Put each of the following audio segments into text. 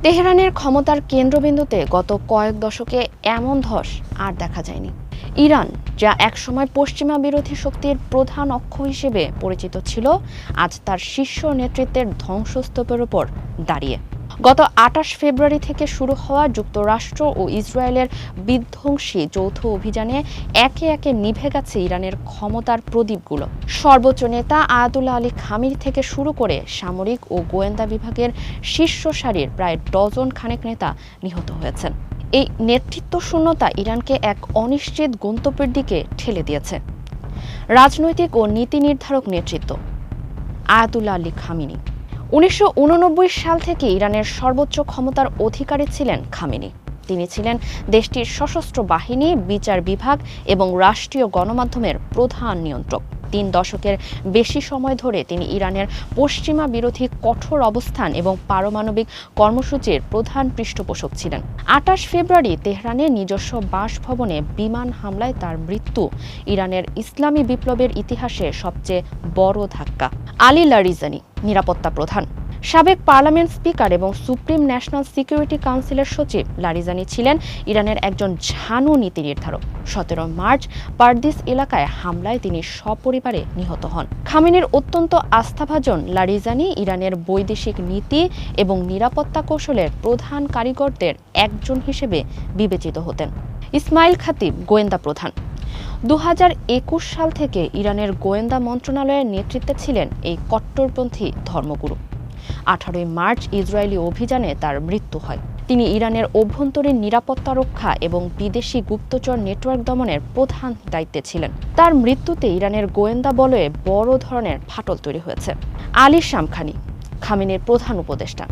তেহরানের ক্ষমতার কেন্দ্রবিন্দুতে গত কয়েক দশকে এমন ধস আর দেখা যায়নি। ইরান, যা একসময় পশ্চিমা বিরোধী শক্তির প্রধান অক্ষ হিসেবে পরিচিত ছিল, আজ তার শীর্ষ নেতৃত্বের ধ্বংসস্তূপের উপর দাঁড়িয়ে। গত ২৮ ফেব্রুয়ারি থেকে শুরু হওয়া যুক্তরাষ্ট্র ও ইসরায়েলের বিধ্বংসী যৌথ অভিযানে একে একে নিভে গেছে ইরানের ক্ষমতার প্রদীপগুলো। সর্বোচ্চ নেতা আয়াতুল্লাহ আলী খামেনি থেকে শুরু করে সামরিক ও গোয়েন্দা বিভাগের শীর্ষ সারির প্রায় ডজন খানেক নেতা নিহত হয়েছেন। এই নেতৃত্ব শূন্যতা ইরানকে এক অনিশ্চিত গন্তব্যের দিকে ঠেলে দিয়েছে। রাজনৈতিক ও নীতি নির্ধারক নেতৃত্ব আয়াতুল্লাহ আলী খামেনি। ১৯৮৯ সাল থেকে ইরানের সর্বোচ্চ ক্ষমতার অধিকারী ছিলেন খামেনি। তিনি ছিলেন দেশটির সশস্ত্র বাহিনী, বিচার বিভাগ এবং রাষ্ট্রীয় গণমাধ্যমের প্রধান নিয়ন্ত্রক। ৩ দশকের বেশি সময় ধরে তিনি ইরানের পশ্চিমা বিরোধী কঠোর অবস্থান এবং পারমাণবিক কর্মসূচির প্রধান পৃষ্ঠপোষক ছিলেন। ২৮ ফেব্রুয়ারি তেহরানে নিজস্ব বাসভবনে বিমান হামলায় তার মৃত্যু ইরানের ইসলামী বিপ্লবের ইতিহাসে সবচেয়ে বড় ধাক্কা। আলী লারিজানি, নিরাপত্তা প্রধান, সাবেক পার্লামেন্ট স্পিকার এবং সুপ্রিম ন্যাশনাল সিকিউরিটি কাউন্সিলের সচিব, লারিজানি ছিলেন ইরানের একজন ঝানু নীতি নির্ধারক। ১৭ মার্চ পারদিস এলাকায় হামলায় তিনি সপরিবারে নিহত হন। খামেনির অত্যন্ত আস্থাভাজন লারিজানি ইরানের বৈদেশিক নীতি এবং নিরাপত্তা কৌশলের প্রধান কারিগরদের একজন হিসেবে বিবেচিত হতেন। ইসমাইল খাতিব, গোয়েন্দা প্রধান, ২০২১ সাল থেকে ইরানের গোয়েন্দা মন্ত্রণালয়ের নেতৃত্বে ছিলেন এই কট্টরপন্থী ধর্মগুরু। ১৮ মার্চ ইসরায়েলি অভিযানে তার মৃত্যু হয়। তিনি ইরানের অভ্যন্তরীণ নিরাপত্তা রক্ষা এবং বিদেশি গুপ্তচর নেটওয়ার্ক দমনের প্রধান দায়িত্বে ছিলেন। তার মৃত্যুতে ইরানের গোয়েন্দা বলয়ে বড় ধরনের ফাটল তৈরি হয়েছে। আলী শামখানি, খামেনির প্রধান উপদেষ্টা।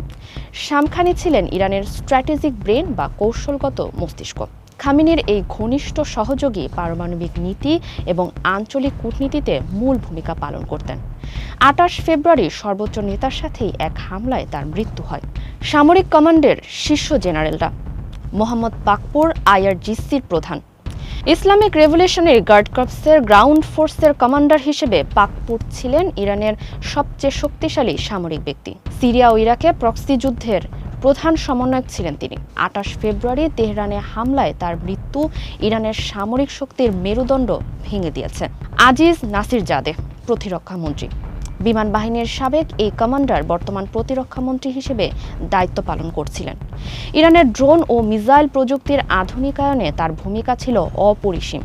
শামখানি ছিলেন ইরানের স্ট্র্যাটেজিক ব্রেন বা কৌশলগত মস্তিষ্ক। খামেনির এই ঘনিষ্ঠ সহযোগী পারমাণবিক নীতি এবং আঞ্চলিক কূটনীতিতে মূল ভূমিকা পালন করতেন। ২৮ ফেব্রুয়ারি সর্বোচ্চ নেতার সাথেই এক হামলায় তার মৃত্যু হয়। সামরিক কমান্ডের শীর্ষ জেনারেলরা: মোহাম্মদ বাকপুর, আইআরজিসির প্রধান। ইসলামিক রেভলিউশনারি গার্ড কর্পসের গ্রাউন্ড ফোর্সের কমান্ডার হিসেবে বাকপুর ছিলেন ইরানের সবচেয়ে শক্তিশালী সামরিক ব্যক্তি। সিরিয়া ও ইরাকে প্রক্সি যুদ্ধের প্রধান সমন্বয়ক ছিলেন তিনি। ২৮ ফেব্রুয়ারি তেহরানে হামলায় তার মৃত্যু ইরানের সামরিক শক্তির মেরুদণ্ড ভেঙে দিয়েছে। আজিজ নাসিরজাদে, প্রতিরক্ষা মন্ত্রী। বিমান বাহিনীর সাবেক এই কমান্ডার বর্তমান প্রতিরক্ষা মন্ত্রী হিসেবে দায়িত্ব পালন করছিলেন। ইরানের ড্রোন ও মিসাইল প্রযুক্তির আধুনিকায়নে তার ভূমিকা ছিল অপরিসীম।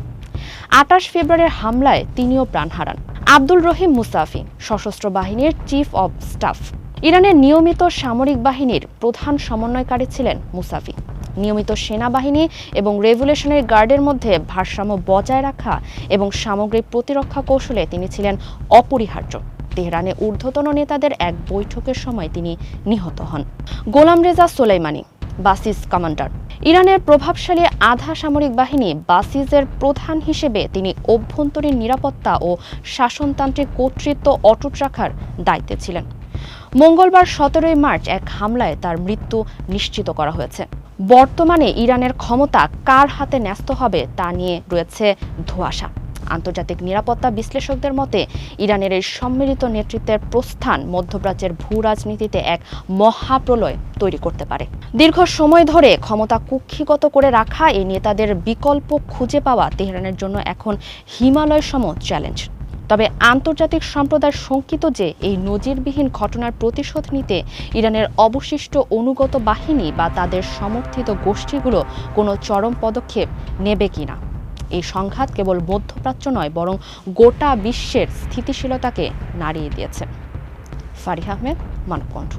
২৮ ফেব্রুয়ারির হামলায় তিনিও প্রাণ হারান। আব্দুল রহিম মুসাফি, সশস্ত্র বাহিনীর চিফ অব স্টাফ। ইরানের নিয়মিত সামরিক বাহিনীর প্রধান সমন্বয়কারী ছিলেন মুসাফি। নিয়মিত সেনাবাহিনী এবং রেভলিউশনারি গার্ডের মধ্যে ভারসাম্য বজায় রাখা এবং সামগ্রিক প্রতিরক্ষা কৌশলে তিনি ছিলেন অপরিহার্য। তেহরানে ঊর্ধ্বতন নেতাদের এক বৈঠকের সময় তিনি নিহত হন। গোলাম রেজা সোলাইমানি, বাসিস কমান্ডার। ইরানের প্রভাবশালী আধা সামরিক বাহিনী বাসিজের প্রধান হিসেবে তিনি অভ্যন্তরীণ নিরাপত্তা ও শাসনতান্ত্রিক কর্তৃত্ব অটুট রাখার দায়িত্বে ছিলেন। মঙ্গলবার ১৭ মার্চ এক হামলায় তার মৃত্যু নিশ্চিত করা হয়েছে। বর্তমানে ইরানের ক্ষমতা কার হাতে ন্যস্ত হবে তা নিয়ে রয়েছে ধোঁয়াশা। আন্তর্জাতিক নিরাপত্তা বিশ্লেষকদের মতে ইরানের এই সম্মিলিত নেতৃত্বের প্রস্থান মধ্যপ্রাচ্যের ভূ রাজনীতিতে এক মহাপ্রলয় তৈরি করতে পারে। দীর্ঘ সময় ধরে ক্ষমতা কুক্ষিগত করে রাখা এই নেতাদের বিকল্প খুঁজে পাওয়া তেহরানের জন্য এখন হিমালয় সম চ্যালেঞ্জ। তবে আন্তর্জাতিক সম্প্রদায় শঙ্কিত যে এই নজিরবিহীন ঘটনার প্রতিশোধ নিতে ইরানের অবশিষ্ট অনুগত বাহিনী বা তাদের সমর্থিত গোষ্ঠীগুলো কোনো চরম পদক্ষেপ নেবে কিনা। এই সংঘাত কেবল মধ্যপ্রাচ্য নয়, বরং গোটা বিশ্বের স্থিতিশীলতাকে নাড়িয়ে দিয়েছে। ফারিহা আহমেদ, মানবকণ্ঠ।